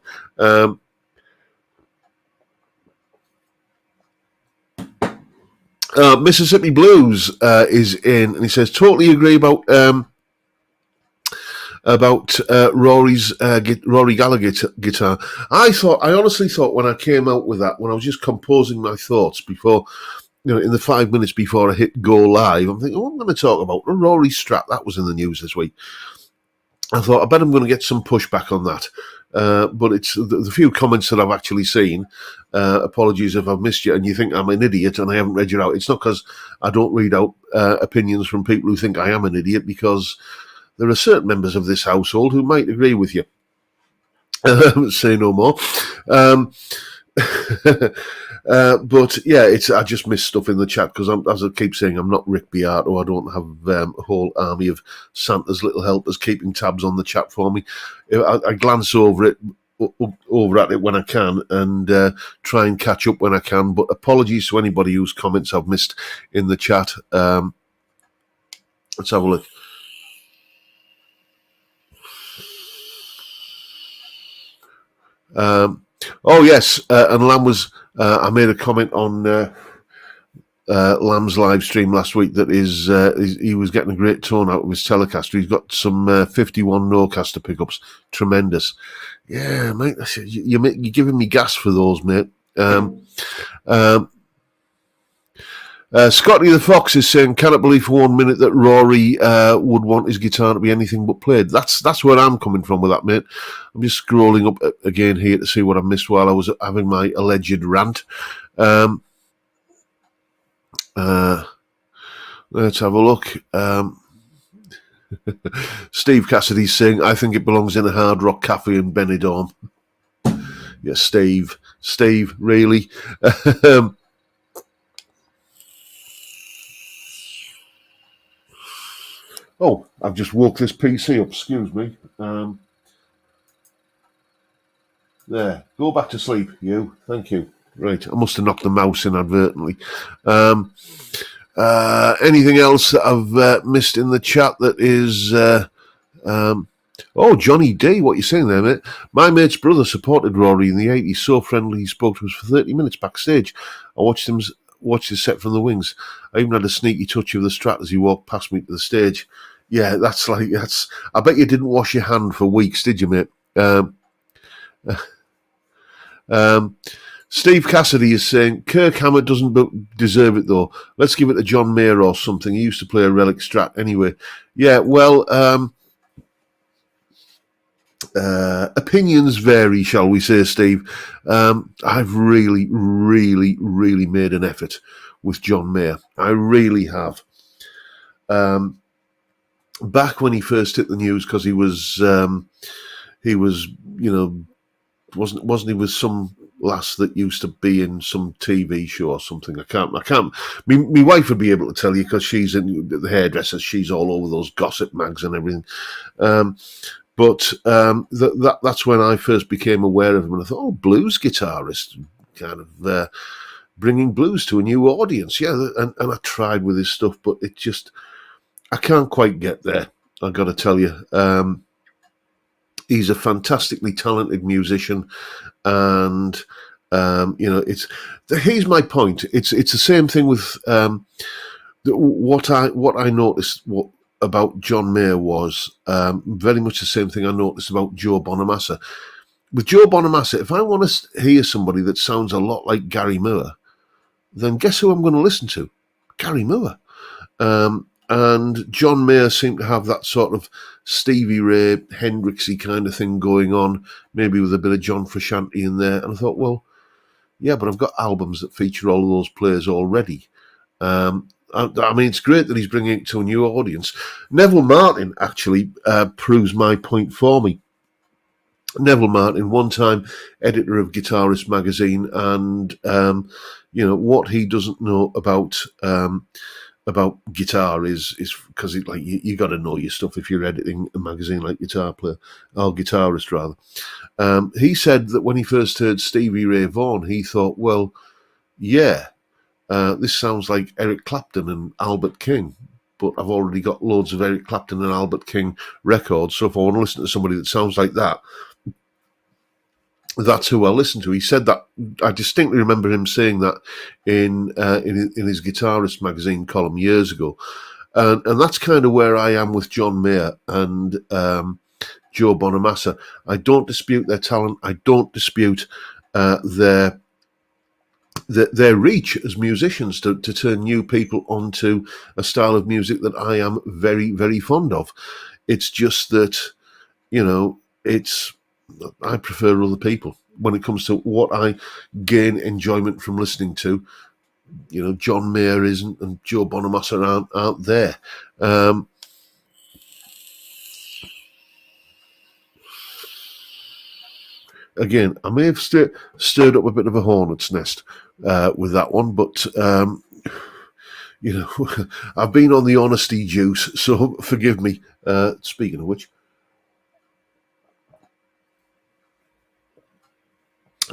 Mississippi Blues is in, and he says, totally agree about about Rory Gallagher guitar. I honestly thought when I came out with that, when I was just composing my thoughts before, in the 5 minutes before I hit go live, I'm thinking, I'm going to talk about Rory Strap. That was in the news this week. I thought, I bet I'm going to get some pushback on that. But it's the few comments that I've actually seen. Apologies if I've missed you and you think I'm an idiot and I haven't read you out. It's not because I don't read out opinions from people who think I am an idiot, because there are certain members of this household who might agree with you. Say no more. But yeah, I just missed stuff in the chat because, as I keep saying, I'm not Rick Beato. I don't have a whole army of Santa's little helpers keeping tabs on the chat for me. I glance over at it when I can and try and catch up when I can. But apologies to anybody whose comments I've missed in the chat. Let's have a look. Oh yes, and Lam was. I made a comment on Lam's live stream last week that he was getting a great tone out of his Telecaster. He's got some 51 Nocaster pickups, tremendous. Yeah, mate, you're giving me gas for those, mate. Scotty the Fox is saying, cannot believe for 1 minute that Rory would want his guitar to be anything but played. That's where I'm coming from with that, mate. I'm just scrolling up again here to see what I missed while I was having my alleged rant. Let's have a look. Steve Cassidy's saying, I think it belongs in a Hard Rock Cafe in Benidorm. Yeah, Steve, really? Oh, I've just woke this PC up, excuse me. There, go back to sleep, you. Thank you. Right, I must have knocked the mouse inadvertently. Anything else that I've missed in the chat that is... oh, Johnny D, what are you saying there, mate? My mate's brother supported Rory in the 80s, so friendly he spoke to us for 30 minutes backstage. I watched his set from the wings. I even had a sneaky touch of the Strat as he walked past me to the stage. Yeah, that's... I bet you didn't wash your hand for weeks, did you, mate? Steve Cassidy is saying, Kirk Hammett doesn't deserve it, though. Let's give it to John Mayer or something. He used to play a Relic Strat anyway. Yeah, well, opinions vary, shall we say, Steve. I've really, really, really made an effort with John Mayer. I really have. Back when he first hit the news, because he was, wasn't he with some lass that used to be in some TV show or something? I can't. My wife would be able to tell you because she's in the hairdressers. She's all over those gossip mags and everything. But that's when I first became aware of him, and I thought, oh, blues guitarist, kind of bringing blues to a new audience. Yeah, and I tried with his stuff, but it just, I can't quite get there. I've got to tell you. He's a fantastically talented musician, and here's my point. It's the same thing with what I noticed about John Mayer was very much the same thing I noticed about Joe Bonamassa. With Joe Bonamassa, if I want to hear somebody that sounds a lot like Gary Moore, then guess who I'm going to listen to? Gary Moore. And John Mayer seemed to have that sort of Stevie Ray, Hendrixy kind of thing going on, maybe with a bit of John Frusciante in there. And I thought, well, yeah, but I've got albums that feature all of those players already. I mean, it's great that he's bringing it to a new audience. Neville Martin actually proves my point for me. Neville Martin, one-time editor of Guitarist magazine, and what he doesn't know about guitar is because you got to know your stuff if you're editing a magazine like Guitar Player or Guitarist rather. He said that when he first heard Stevie Ray Vaughan, he thought, well, yeah, this sounds like Eric Clapton and Albert King, but I've already got loads of Eric Clapton and Albert King records, so if I want to listen to somebody that sounds like that, that's who I'll listen to. He said that. I distinctly remember him saying that in his Guitarist magazine column years ago, and that's kind of where I am with John Mayer. And Joe Bonamassa. I don't dispute their talent. I don't dispute their reach as musicians to turn new people onto a style of music that I am very, very fond of. It's just that, I prefer other people when it comes to what I gain enjoyment from listening to. John Mayer isn't, and Joe Bonamassa aren't there. Again, I may have stirred up a bit of a hornet's nest with that one, but I've been on the honesty juice, so forgive me. Speaking of which,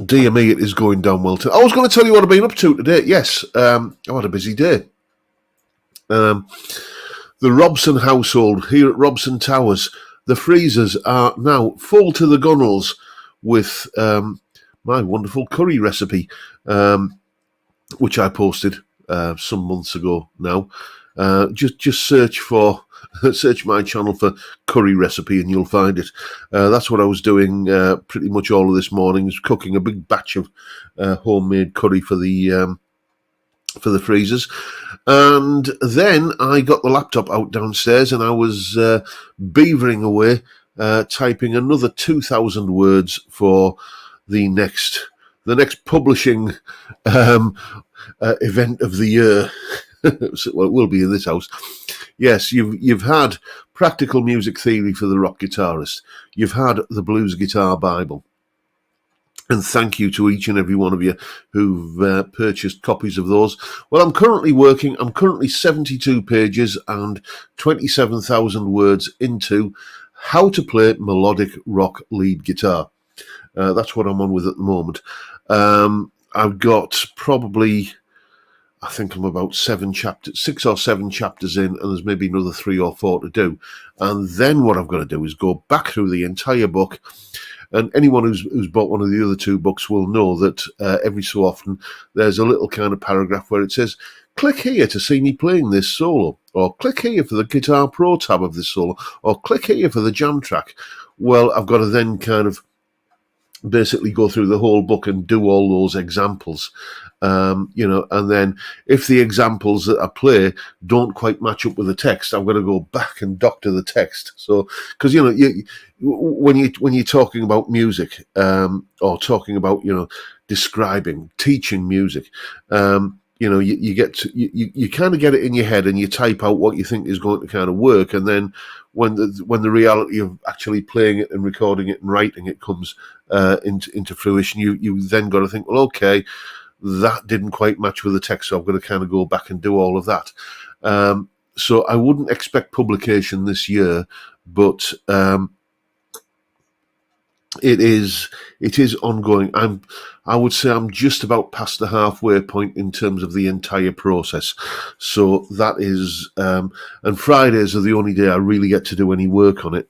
dear me, it is going down well. I was going to tell you what I've been up to today. Yes, I've had a busy day. The Robson household here at Robson Towers, the freezers are now full to the gunnels with my wonderful curry recipe, which I posted some months ago now. Just search my channel for curry recipe and you'll find it. That's what I was doing pretty much all of this morning, is cooking a big batch of homemade curry for the freezers. And then I got the laptop out downstairs and I was beavering away, typing another 2,000 words for the next publishing event of the year. Well, it will be in this house. Yes, you've had Practical Music Theory for the Rock Guitarist. You've had the Blues Guitar Bible. And thank you to each and every one of you who've purchased copies of those. Well, I'm currently 72 pages and 27,000 words into how to play melodic rock lead guitar. That's what I'm on with at the moment. I've got probably, I think I'm about 6 or 7 chapters in, and there's maybe another 3 or 4 to do. And then what I've got to do is go back through the entire book. And anyone who's bought one of the other 2 books will know that every so often there's a little kind of paragraph where it says, click here to see me playing this solo, or click here for the Guitar Pro tab of this solo, or click here for the jam track. Well, I've got to then kind of basically go through the whole book and do all those examples, and then if the examples that I play don't quite match up with the text, I'm going to go back and doctor the text. So, because when you're talking about music, or talking about describing, teaching music, you get to, you kind of get it in your head and you type out what you think is going to kind of work, and then when the reality of actually playing it and recording it and writing it comes into fruition, you then got to think, well, okay, that didn't quite match with the text, so I've got to kind of go back and do all of that. So I wouldn't expect publication this year, but it is ongoing. I would say I'm just about past the halfway point in terms of the entire process. So that is, and Fridays are the only day I really get to do any work on it.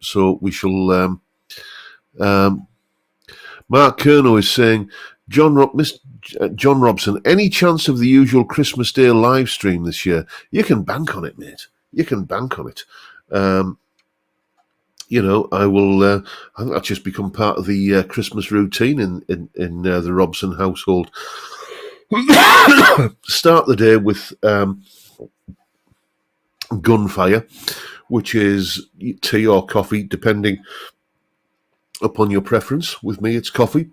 So we shall. Mark Kerno is saying, John Robson, any chance of the usual Christmas Day live stream this year? You can bank on it, mate. You can bank on it. I will. I think that's just become part of the Christmas routine in the Robson household. Start the day with gunfire, which is tea or coffee, depending upon your preference. With me, it's coffee,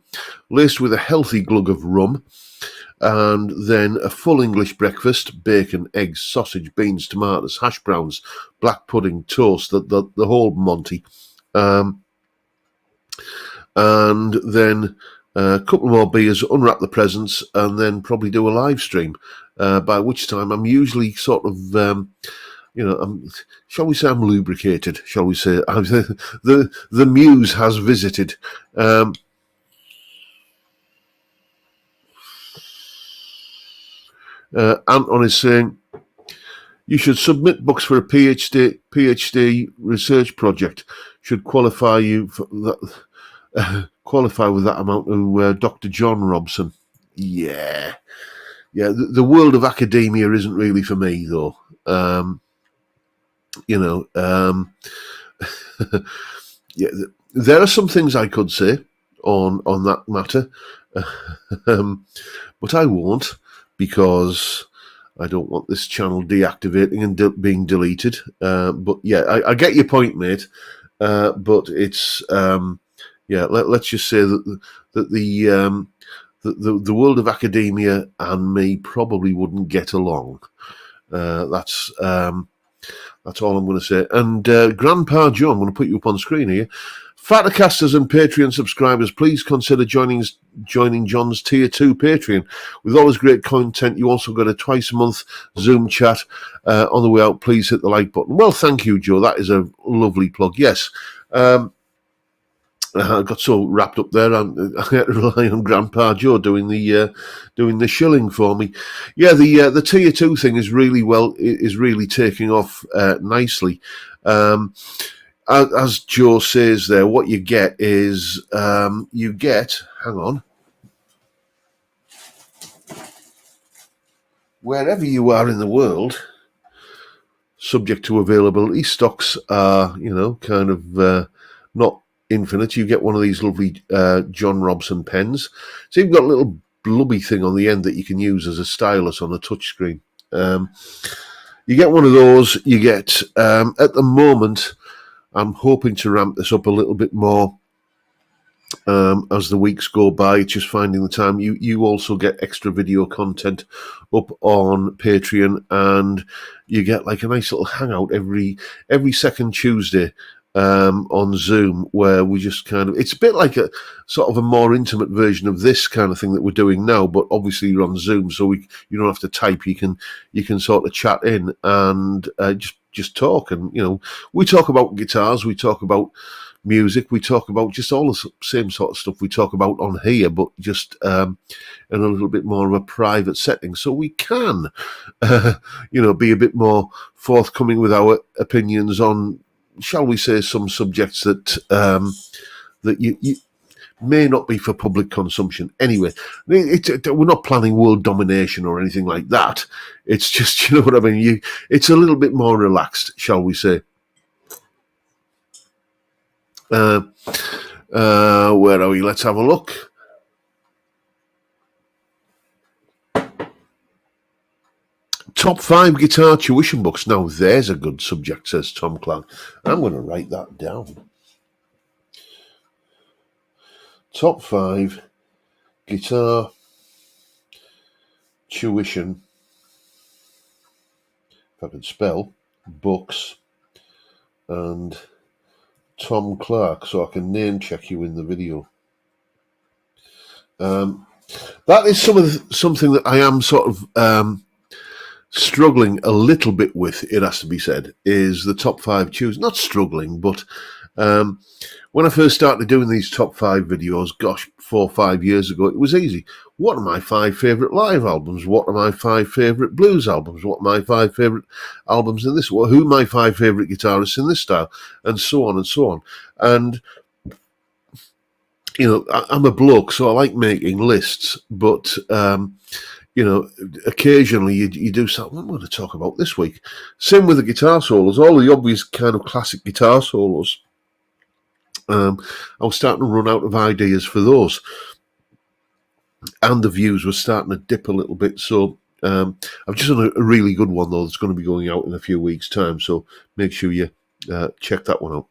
laced with a healthy glug of rum, and then a full English breakfast: bacon, eggs, sausage, beans, tomatoes, hash browns, black pudding, toast, the whole Monty. And then a couple more beers, unwrap the presents, and then probably do a live stream, by which time I'm usually sort of... shall we say I'm lubricated? Shall we say the muse has visited? Anton is saying you should submit books for a PhD research project. Should qualify you for that. Qualify with that amount to Dr. John Robson. Yeah. The world of academia isn't really for me, though. yeah, there are some things I could say on that matter, but I won't, because I don't want this channel deactivating and being deleted. But yeah, I get your point, mate. But it's let's just say that the world of academia and me probably wouldn't get along. That's all I'm going to say. And Grandpa Joe, I'm going to put you up on screen here. Fattercasters and Patreon subscribers, please consider joining John's Tier 2 Patreon. With all his great content, you also got a twice-a-month Zoom chat. On the way out, please hit the like button. Well, thank you, Joe. That is a lovely plug. Yes. I got so wrapped up there, I had to rely on Grandpa Joe doing the shilling for me. Yeah, the Tier 2 thing is really taking off nicely. As Joe says there, what you get is hang on, wherever you are in the world, subject to availability, stocks are, kind of not infinite. You get one of these lovely John Robson pens. So you've got a little blubby thing on the end that you can use as a stylus on a touchscreen. You get one of those. You get, at the moment, I'm hoping to ramp this up a little bit more as the weeks go by. It's just finding the time. You also get extra video content up on Patreon, and you get like a nice little hangout every second Tuesday on Zoom, where we just kind of, it's a bit like a sort of a more intimate version of this kind of thing that we're doing now, but obviously you're on Zoom, so you don't have to type. You can sort of chat in and just talk. And we talk about guitars, we talk about music, we talk about just all the same sort of stuff we talk about on here, but just in a little bit more of a private setting, so we can be a bit more forthcoming with our opinions on, shall we say, some subjects that that you may not be for public consumption. Anyway, we're not planning world domination or anything like that. It's just, you know what I mean? It's a little bit more relaxed, shall we say. Where are we? Let's have a look. Top 5 guitar tuition books. Now, there's a good subject, says Tom Clark. I'm going to write that down. Top 5 guitar tuition, if I could spell, books, and Tom Clark, so I can name check you in the video. That is something that I am sort of struggling a little bit with, it has to be said, is the top 5 tunes. Not struggling, but when I first started doing these top 5 videos, gosh, 4 or 5 years ago, it was easy. What are my 5 favourite live albums? What are my 5 favourite blues albums? What are my 5 favourite albums in this? Who are my 5 favourite guitarists in this style? And so on and so on. And, I'm a bloke, so I like making lists, but occasionally you do something. What am I going to talk about this week? Same with the guitar solos, all the obvious kind of classic guitar solos. I was starting to run out of ideas for those, and the views were starting to dip a little bit. So I've just done a really good one, though, that's going to be going out in a few weeks' time. So make sure you check that one out.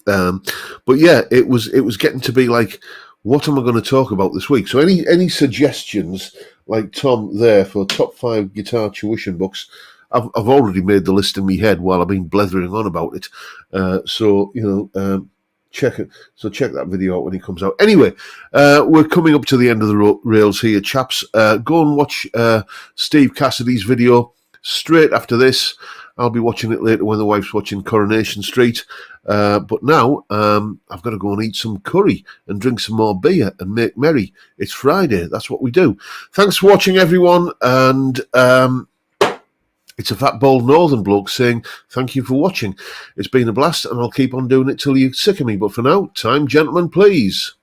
But yeah, it was getting to be like, what am I going to talk about this week? So any suggestions, like Tom there, for top 5 guitar tuition books? I've already made the list in my head while I've been blethering on about it. Check it. So check that video out when it comes out. Anyway, we're coming up to the end of the rails here, chaps. Go and watch Steve Cassidy's video straight after this. I'll be watching it later when the wife's watching Coronation Street. But now I've got to go and eat some curry and drink some more beer and make merry. It's Friday. That's what we do. Thanks for watching, everyone. And it's a fat, bald northern bloke saying thank you for watching. It's been a blast, and I'll keep on doing it till you're sick of me. But for now, time, gentlemen, please.